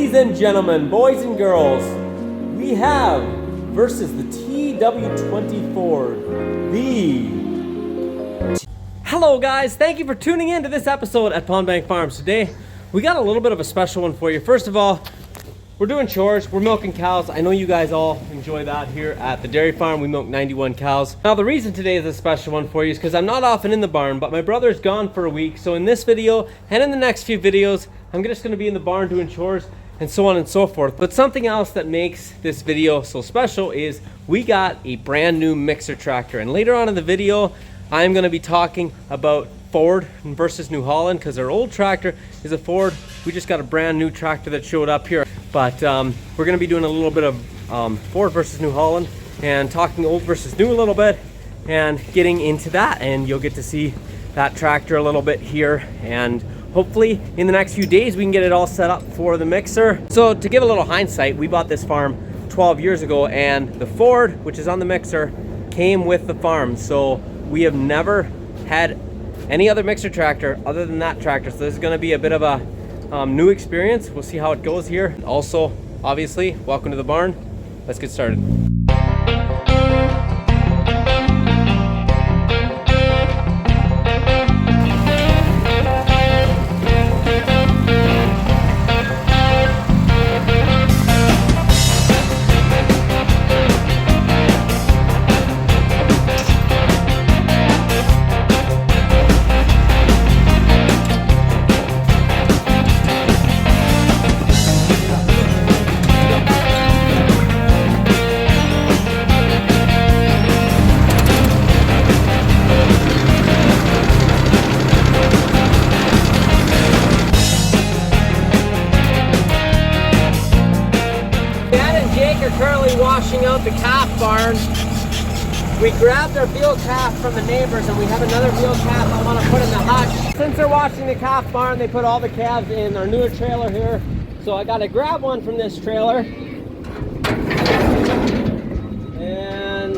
Ladies and gentlemen, boys and girls, we have versus the TW24, the... Hello guys, thank you for tuning in to this episode at Pond Bank Farms. Today, we got a little bit of a special one for you. First of all, we're doing chores, we're milking cows. I know you guys all enjoy that here at the dairy farm. We milk 91 cows. Now the reason today is a special one for you is because I'm not often in the barn, but my brother's gone for a week. So in this video and in the next few videos, I'm just gonna be in the barn doing chores and so on and so forth. But something else that makes this video so special is we got a brand new mixer tractor. And later on in the video, I'm gonna be talking about Ford versus New Holland, because our old tractor is a Ford. We just got a brand new tractor that showed up here. But we're gonna be doing a little bit of Ford versus New Holland and talking old versus new a little bit and getting into that. And you'll get to see that tractor a little bit here. And hopefully in the next few days, we can get it all set up for the mixer. So to give a little hindsight, we bought this farm 12 years ago, and the Ford, which is on the mixer, came with the farm. So we have never had any other mixer tractor other than that tractor. So this is gonna be a bit of a new experience. We'll see how it goes here. Also, obviously, welcome to the barn. Let's get started. Currently washing out the calf barn. We grabbed our veal calf from the neighbors, and we have another veal calf I want to put in the hutch. Since they're washing the calf barn, they put all the calves in our newer trailer here. So I got to grab one from this trailer and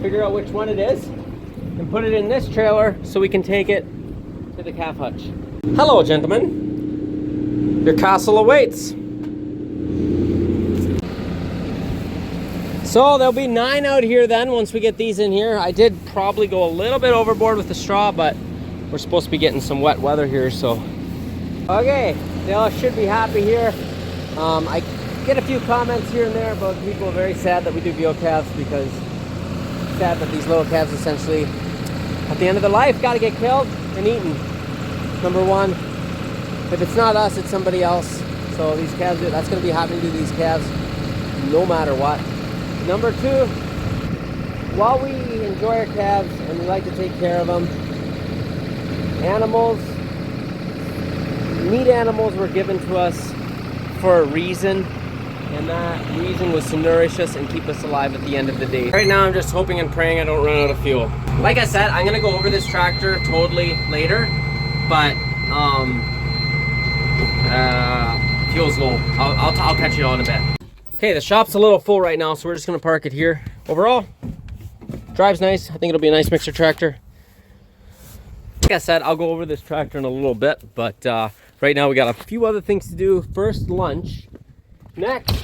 figure out which one it is and put it in this trailer so we can take it to the calf hutch. Hello, gentlemen. Your castle awaits. So there'll be 9 out here then once we get these in here. I did probably go a little bit overboard with the straw, but we're supposed to be getting some wet weather here, so. Okay, they all should be happy here. I get a few comments here and there about people very sad that we do veal calves, because it's sad that these little calves essentially, at the end of their life, gotta get killed and eaten. Number one, if it's not us, it's somebody else. So these calves, that's gonna be happening to these calves no matter what. Number two, while we enjoy our calves and we like to take care of them, meat animals were given to us for a reason, and that reason was to nourish us and keep us alive at the end of the day. Right now, I'm just hoping and praying I don't run out of fuel. Like I said, I'm gonna go over this tractor totally later, but fuel's low. I'll catch you all in a bit. Okay, the shop's a little full right now, so we're just gonna park it here. Overall, drives nice. I think it'll be a nice mixer tractor. Like I said, I'll go over this tractor in a little bit, but right now we got a few other things to do. First, lunch. Next,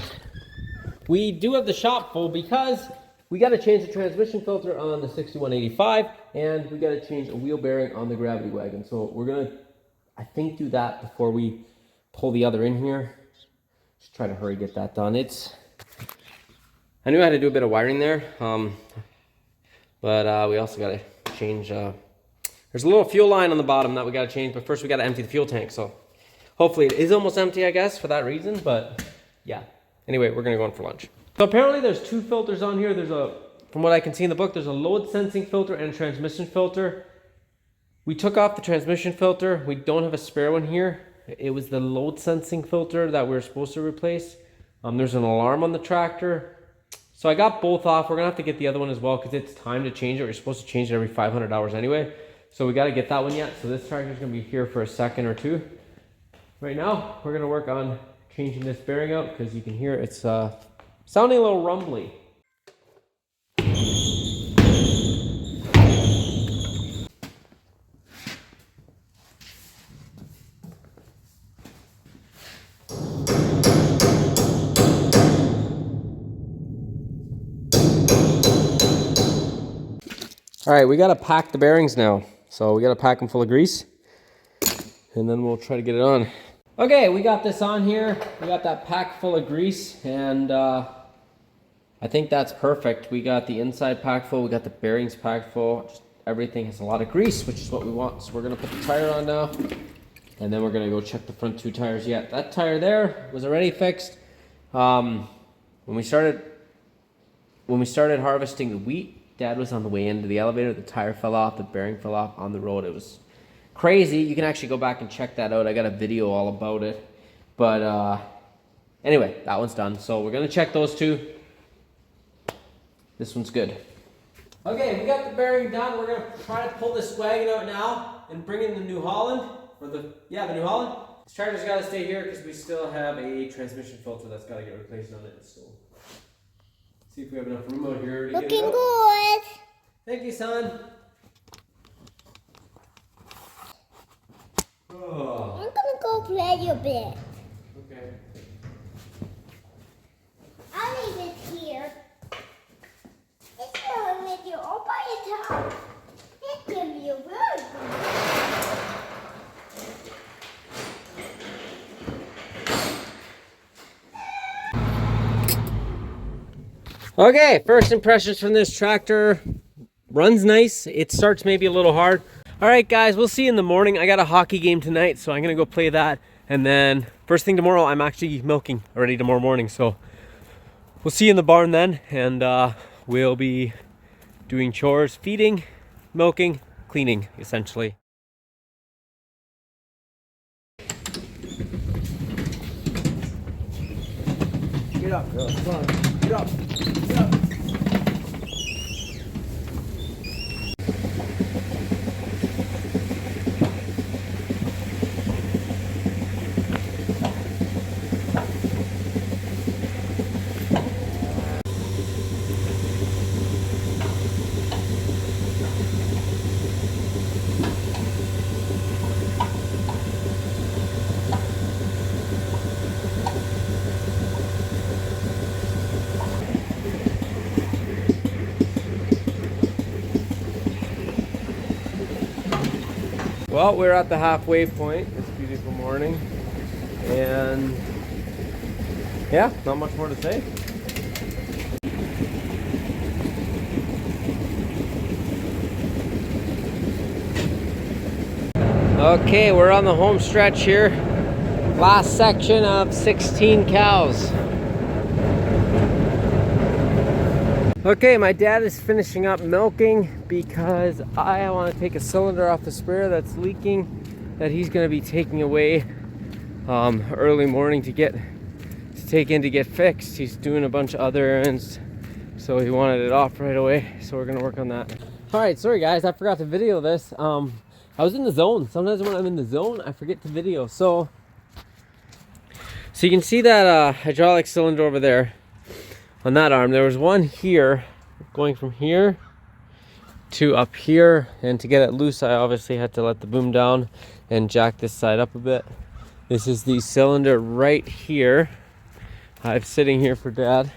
we do have the shop full because we gotta change the transmission filter on the 6185, and we gotta change a wheel bearing on the gravity wagon. So we're gonna, I think, do that before we pull the other in here. Just try to hurry get that done. I knew I had to do a bit of wiring there, but we also got to change. There's a little fuel line on the bottom that we got to change, but first we got to empty the fuel tank. So hopefully it is almost empty, I guess, for that reason. But yeah. Anyway, we're gonna go in for lunch. So apparently there's 2 filters on here. From what I can see in the book, there's a load sensing filter and a transmission filter. We took off the transmission filter. We don't have a spare one here. It was the load sensing filter that we were supposed to replace. There's an alarm on the tractor. So I got both off. We're gonna have to get the other one as well because it's time to change it. We're supposed to change it every 500 hours anyway. So we gotta get that one yet. So this tractor's gonna be here for a second or two. Right now, we're gonna work on changing this bearing out because you can hear it's sounding a little rumbly. All right, we gotta pack the bearings now. So we gotta pack them full of grease and then we'll try to get it on. Okay, we got this on here. We got that pack full of grease and I think that's perfect. We got the inside pack full, we got the bearings packed full. Just everything has a lot of grease, which is what we want. So we're gonna put the tire on now and then we're gonna go check the front 2 tires. Yeah, that tire there was already fixed. When we started harvesting the wheat, Dad was on the way into the elevator, the tire fell off, the bearing fell off on the road. It was crazy. You can actually go back and check that out. I got a video all about it. But anyway, that one's done. So we're gonna check those 2. This one's good. Okay, we got the bearing done. We're gonna try to pull this wagon out now and bring in the New Holland. The New Holland. This tractor's gotta stay here because we still have a transmission filter that's gotta get replaced on it. So see if we have enough room out here to get it out. Looking good. Thank you, son. Oh. I'm gonna go play a bit. Okay. I'll leave it here. It's going with you all by yourself. It gives you a word. Okay, first impressions from this tractor. Runs nice. It starts maybe a little hard. All right, guys, we'll see you in the morning. I got a hockey game tonight, so I'm gonna go play that. And then first thing tomorrow, I'm actually milking already tomorrow morning. So we'll see you in the barn then. And we'll be doing chores, feeding, milking, cleaning, essentially. Get up, girl. Come on. Get up. Get up. Well, we're at the halfway point this beautiful morning, and yeah, not much more to say. Okay, we're on the home stretch here. Last section of 16 cows. Okay, my dad is finishing up milking because I want to take a cylinder off the sprayer that's leaking that he's going to be taking away early morning to take in to get fixed. He's doing a bunch of other errands, so he wanted it off right away, so we're going to work on that. Alright, sorry guys, I forgot to video this. I was in the zone. Sometimes when I'm in the zone, I forget to video. So you can see that hydraulic cylinder over there. On that arm, there was one here going from here to up here, and to get it loose I obviously had to let the boom down and jack this side up a bit. This is the cylinder right here. I'm sitting here for Dad,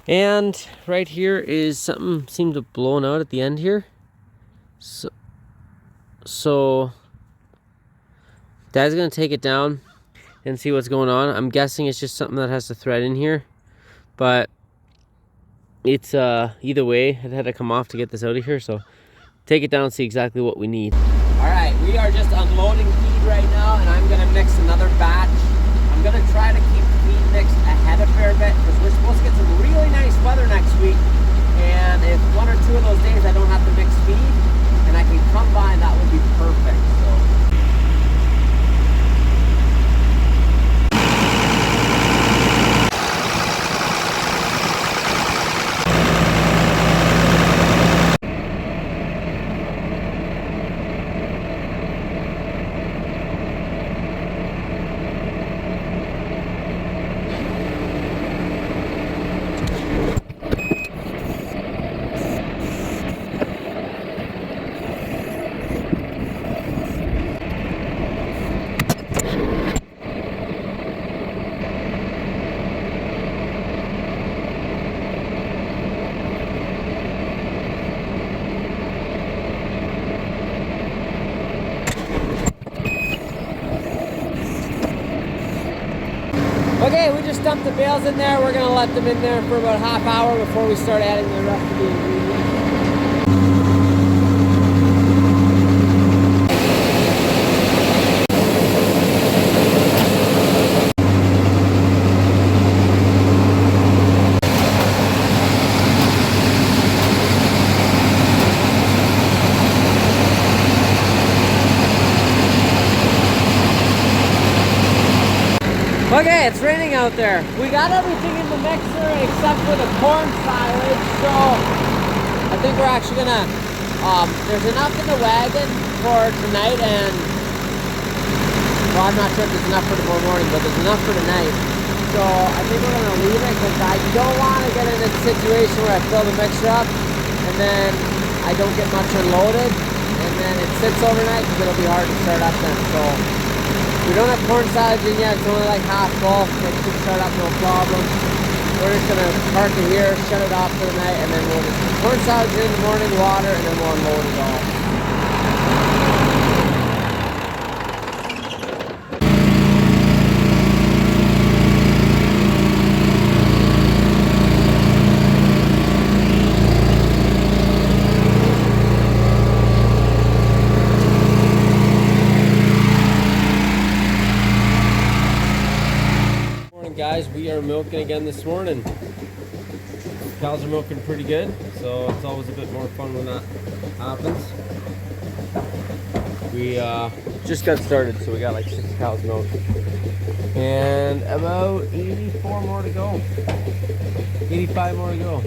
and right here is something seemed to have blown out at the end here, so Dad's gonna take it down and see what's going on. I'm guessing it's just something that has to thread in here, but it's either way it had to come off to get this out of here, so take it down and see exactly what we need. All right, we are just unloading feed right now, and I'm gonna mix another batch. I'm gonna try to keep feed mixed ahead a fair bit because we're supposed to get some really nice weather next week, and if 1 or 2 of those days I don't have to mix feed and I can come by, that would be perfect. So Okay, we just dumped the bales in there. We're gonna let them in there for about a half hour before we start adding the rest of the ingredients. Okay, it's raining out there. We got everything in the mixer except for the corn silage, so I think we're actually gonna, there's enough in the wagon for tonight, and, well, I'm not sure if there's enough for tomorrow morning, but there's enough for tonight. So I think we're gonna leave it because I don't wanna get in a situation where I fill the mixer up and then I don't get much unloaded, and then it sits overnight because it'll be hard to start up then. So we don't have corn silage in yet, it's only like half full. It should start up no problem. We're just gonna park it here, shut it off for the night, and then we'll just put corn silage in the morning, water, and then we'll unload it all. Guys, we are milking again this morning. Cows are milking pretty good, so it's always a bit more fun when that happens. We just got started, so we got like 6 cows milking. And about 84 more to go. 85 more to go.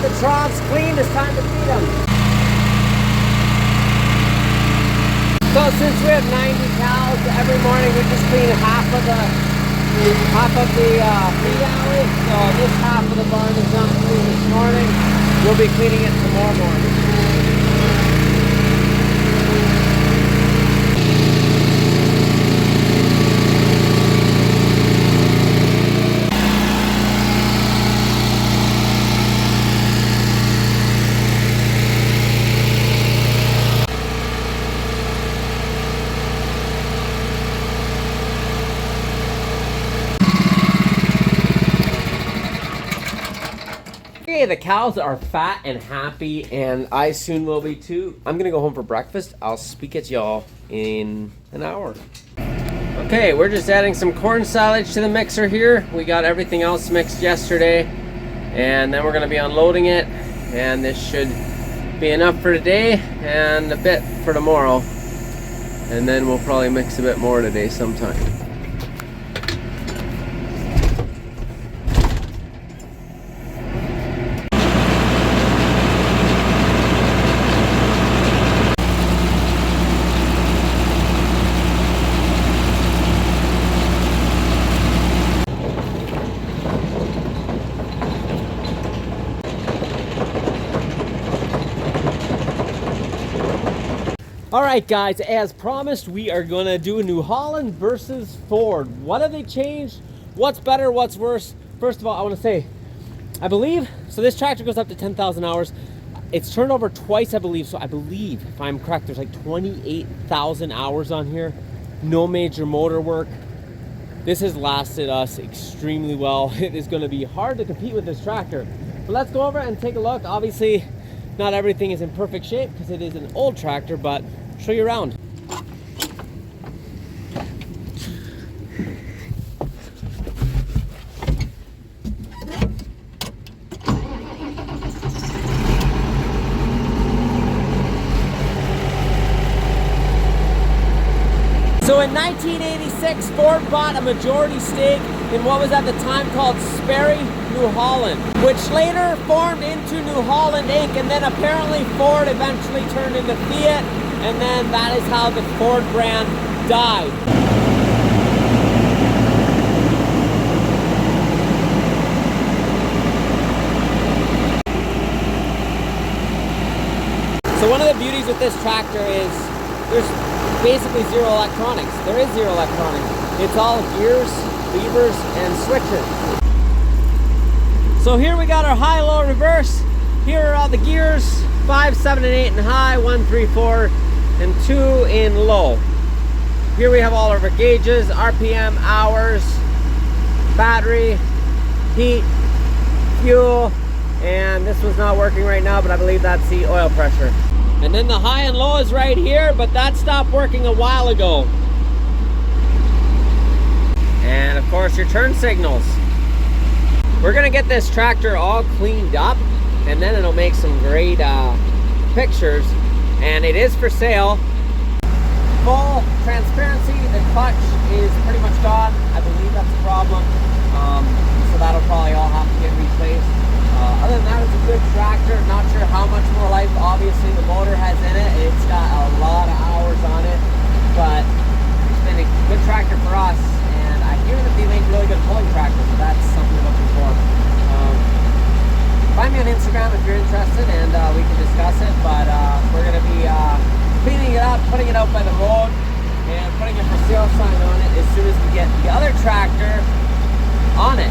The troughs cleaned, it's time to feed them. So since we have 90 cows, every morning we just clean half of the feed alley. So this half of the barn is done clean this morning. We'll be cleaning it tomorrow morning. Okay, the cows are fat and happy, and I soon will be too. I'm gonna go home for breakfast. I'll speak at y'all in an hour. Okay, we're just adding some corn silage to the mixer here. We got everything else mixed yesterday, and then we're gonna be unloading it, and this should be enough for today and a bit for tomorrow, and then we'll probably mix a bit more today sometime. All right, guys, as promised, we are gonna do a New Holland versus Ford. What have they changed? What's better, what's worse? First of all, I wanna say, I believe, so this tractor goes up to 10,000 hours. It's turned over twice, I believe. So I believe, if I'm correct, there's like 28,000 hours on here. No major motor work. This has lasted us extremely well. It is gonna be hard to compete with this tractor. But let's go over and take a look. Obviously, not everything is in perfect shape because it is an old tractor, but I'll show you around. So in 1986, Ford bought a majority stake in what was at the time called Sperry New Holland, which later formed into New Holland Inc. And then apparently Ford eventually turned into Fiat, and then that is how the Ford brand died. So one of the beauties with this tractor is there's basically zero electronics. There is zero electronics. It's all gears, levers, and switches. So here we got our high-low reverse. Here are all the gears, 5, 7, and 8 in high, 1, 3, 4, and 2 in low. Here we have all of our gauges, RPM, hours, battery, heat, fuel, and this one's not working right now, but I believe that's the oil pressure. And then the high and low is right here, but that stopped working a while ago. And of course your turn signals. We're gonna get this tractor all cleaned up, and then it'll make some great pictures. And it is for sale. Full transparency, the clutch is pretty much gone. I believe that's a problem. So that'll probably all have to get replaced. Other than that, it's a good tractor. Not sure how much more life, obviously, the motor has in it. It's got a lot of hours on it, but it's been a good tractor for us. And I hear that they make really good pulling tractors, so that's something we're looking for. Find me on Instagram if you're interested, and we can discuss it. But we're going to be cleaning it up, putting it out by the road, and putting a for sale sign on it as soon as we get the other tractor on it.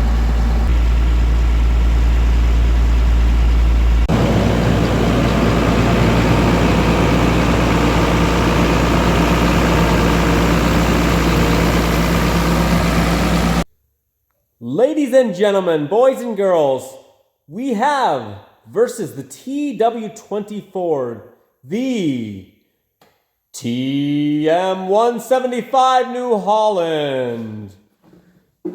Ladies and gentlemen, boys and girls, we have versus the TW24, the TM175 New Holland.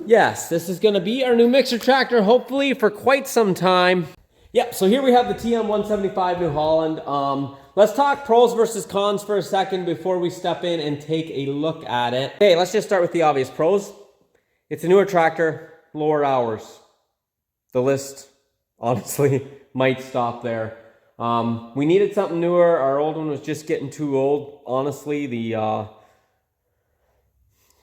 Yes, this is going to be our new mixer tractor, hopefully for quite some time. Yep, so here we have the TM175 New Holland. Let's talk pros versus cons for a second before we step in and take a look at it. Okay, let's just start with the obvious pros. It's a newer tractor, lower hours. The list, honestly, might stop there. We needed something newer. Our old one was just getting too old. Honestly, the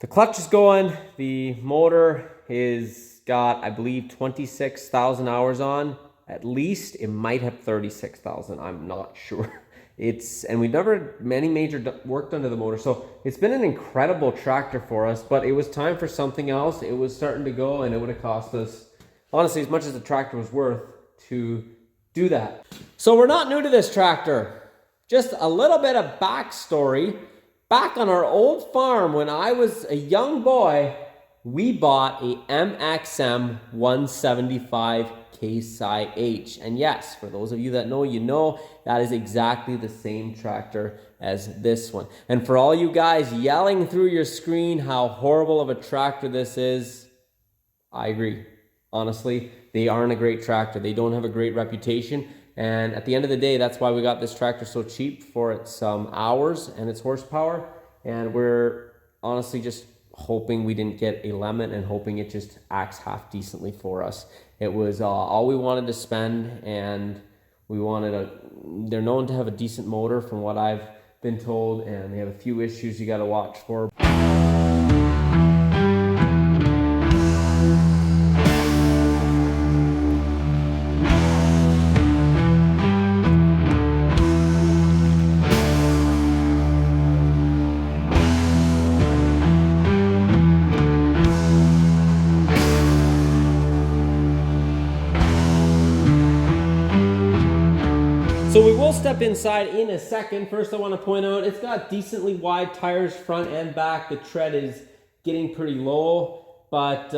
clutch is going. The motor is got, I believe, 26,000 hours on. At least it might have 36,000. I'm not sure. And we've never any major work done to the motor, so it's been an incredible tractor for us. But it was time for something else. It was starting to go, and it would have cost us, honestly, as much as the tractor was worth to do that. So we're not new to this tractor. Just a little bit of backstory. Back on our old farm when I was a young boy, we bought a MXM 175 Case H. And yes, for those of you that know, you know, that is exactly the same tractor as this one. And for all you guys yelling through your screen how horrible of a tractor this is, I agree. Honestly, they aren't a great tractor. They don't have a great reputation. And at the end of the day, that's why we got this tractor so cheap, for its hours and its horsepower. And we're honestly just hoping we didn't get a lemon and hoping it just acts half decently for us. It was all we wanted to spend, and we wanted they're known to have a decent motor from what I've been told, and they have a few issues you got to watch for. So we will step inside in a second. First, I want to point out it's got decently wide tires front and back. The tread is getting pretty low, but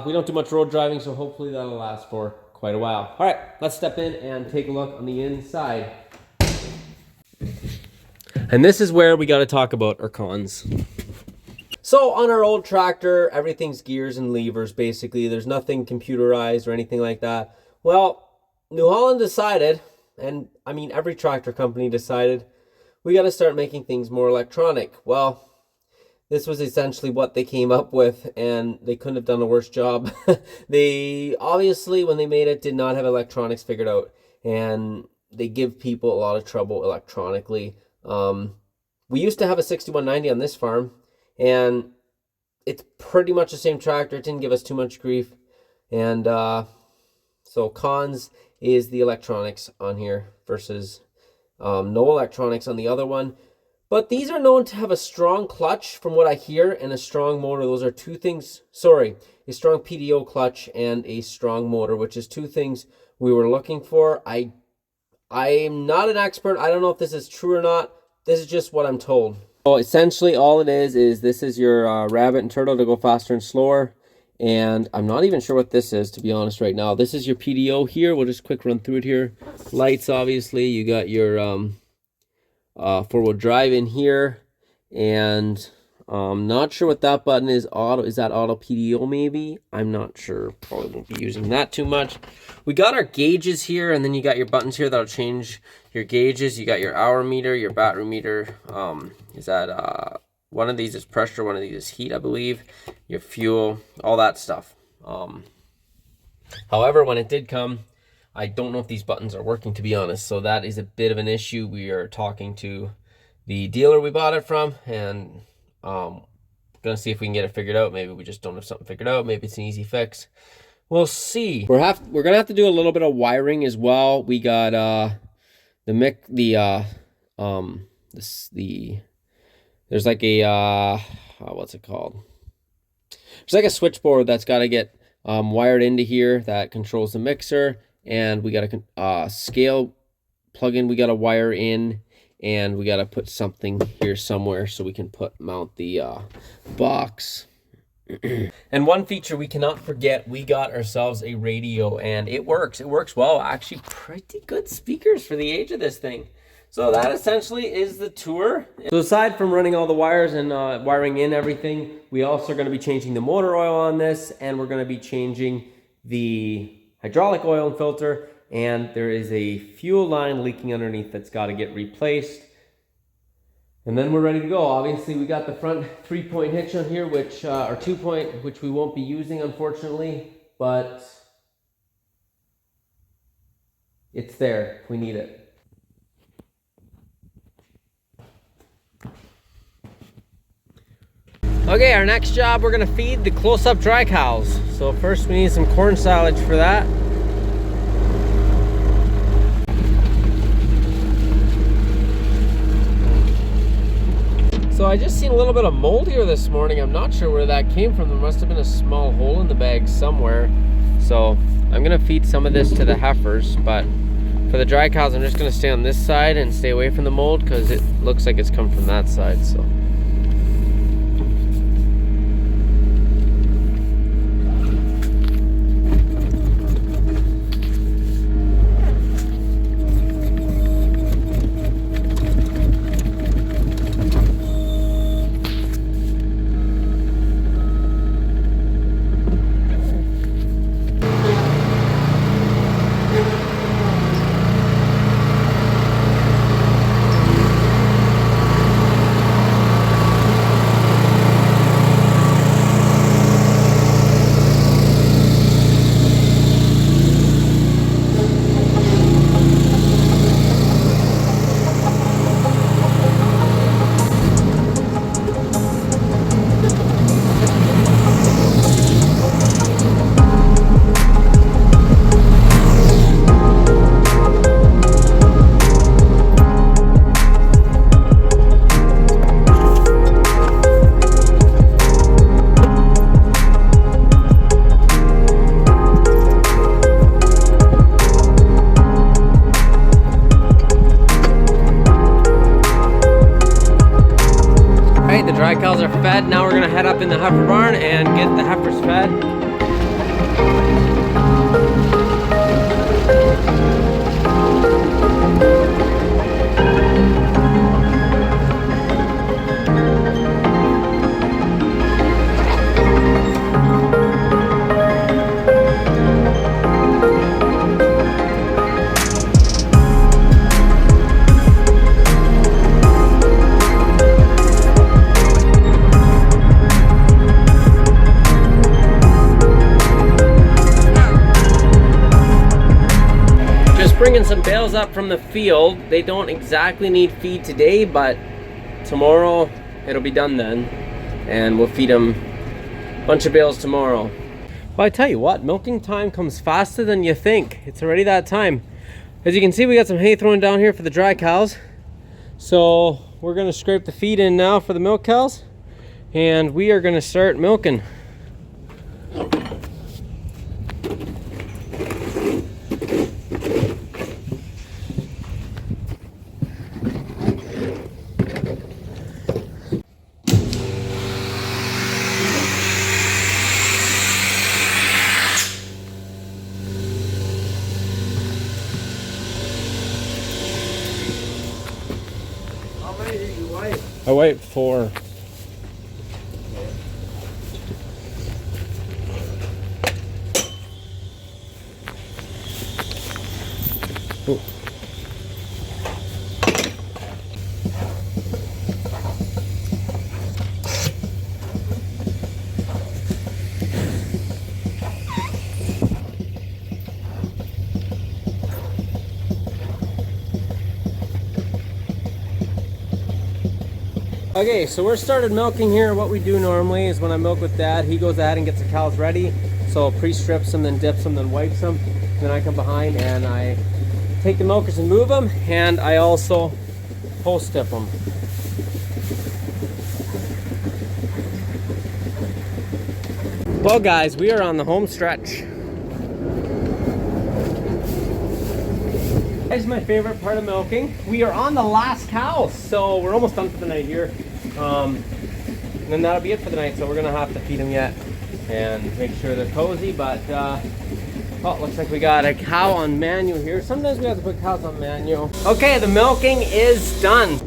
we don't do much road driving, so hopefully that'll last for quite a while. All right, let's step in and take a look on the inside. And this is where we got to talk about our cons. So on our old tractor, everything's gears and levers, basically. There's nothing computerized or anything like that. Well, New Holland decided, and I mean every tractor company decided, we got to start making things more electronic. Well, this was essentially what they came up with, and they couldn't have done a worse job. They obviously, when they made it, did not have electronics figured out, and they give people a lot of trouble electronically. We used to have a 6190 on this farm, and it's pretty much the same tractor. It didn't give us too much grief. And so cons is the electronics on here versus no electronics on the other one. But these are known to have a strong clutch from what I hear, and a strong motor. Those are two things, sorry, a strong PDO clutch and a strong motor, which is two things we were looking for. I'm not an expert. I don't know if this is true or not. This is just what I'm told. So essentially all it is this is your rabbit and turtle to go faster and slower. And I'm not even sure what this is, to be honest, right now. This is your PDO here. We'll just quick run through it here. Lights, obviously. You got your four-wheel drive in here. And not sure what that button is. Auto, is that auto PDO maybe? I'm not sure. Probably won't be using that too much. We got our gauges here, and then you got your buttons here that'll change your gauges. You got your hour meter, your battery meter. Is that one of these is pressure, one of these is heat, I believe. Your fuel, all that stuff. However, when it did come, I don't know if these buttons are working, to be honest. So that is a bit of an issue. We are talking to the dealer we bought it from, and gonna see if we can get it figured out. Maybe we just don't have something figured out. Maybe it's an easy fix. We'll see. We're gonna have to do a little bit of wiring as well. We got there's like a what's it called? There's like a switchboard that's got to get wired into here that controls the mixer, and we got a scale plug-in. We got to wire in, and we got to put something here somewhere so we can mount the box. And one feature we cannot forget, we got ourselves a radio, and it works. It works well. Actually, pretty good speakers for the age of this thing. So that essentially is the tour. So aside from running all the wires and wiring in everything, we also are going to be changing the motor oil on this, and we're going to be changing the hydraulic oil and filter, and there is a fuel line leaking underneath that's got to get replaced. And then we're ready to go. Obviously, we got the front 3-point hitch on here, which or 2-point, which we won't be using, unfortunately, but it's there if we need it. Okay, our next job, we're gonna feed the close-up dry cows. So first we need some corn silage for that. So I just seen a little bit of mold here this morning. I'm not sure where that came from. There must have been a small hole in the bag somewhere. So I'm gonna feed some of this to the heifers, but for the dry cows, I'm just gonna stay on this side and stay away from the mold because it looks like it's come from that side, so. Dry cows are fed. Now we're gonna head up in the heifer barn and get the heifers fed. some bales up from the field. They don't exactly need feed today, but tomorrow it'll be done then. And we'll feed them a bunch of bales tomorrow. Well, I tell you what, milking time comes faster than you think. It's already that time. As you can see, we got some hay thrown down here for the dry cows. So we're gonna scrape the feed in now for the milk cows, and we are gonna start milking. I wait 4. Ooh. Okay, so we're started milking here. What we do normally is when I milk with Dad, he goes ahead and gets the cows ready. So pre-strips them, then dips them, then wipes them. Then I come behind and I take the milkers and move them, and I also post-dip them. Well guys, we are on the home stretch. This is my favorite part of milking. We are on the last cow, so we're almost done for the night here. And then that'll be it for the night, so we're gonna have to feed them yet and make sure they're cozy, but oh, looks like we got a cow on manual here. Sometimes we have to put cows on manual. Okay, the milking is done.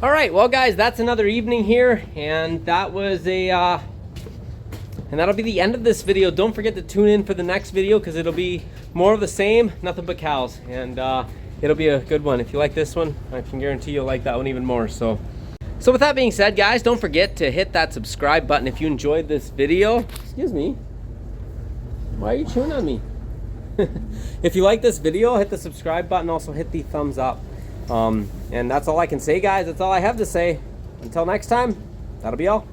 Alright, well guys, that's another evening here, and that was and that'll be the end of this video. Don't forget to tune in for the next video, because it'll be more of the same, nothing but cows, and it'll be a good one. If you like this one, I can guarantee you'll like that one even more. So with that being said, guys, don't forget to hit that subscribe button if you enjoyed this video. Excuse me, why are you chewing on me? If you like this video, hit the subscribe button, also hit the thumbs up. And that's all I can say, guys. That's all I have to say. Until next time, that'll be all.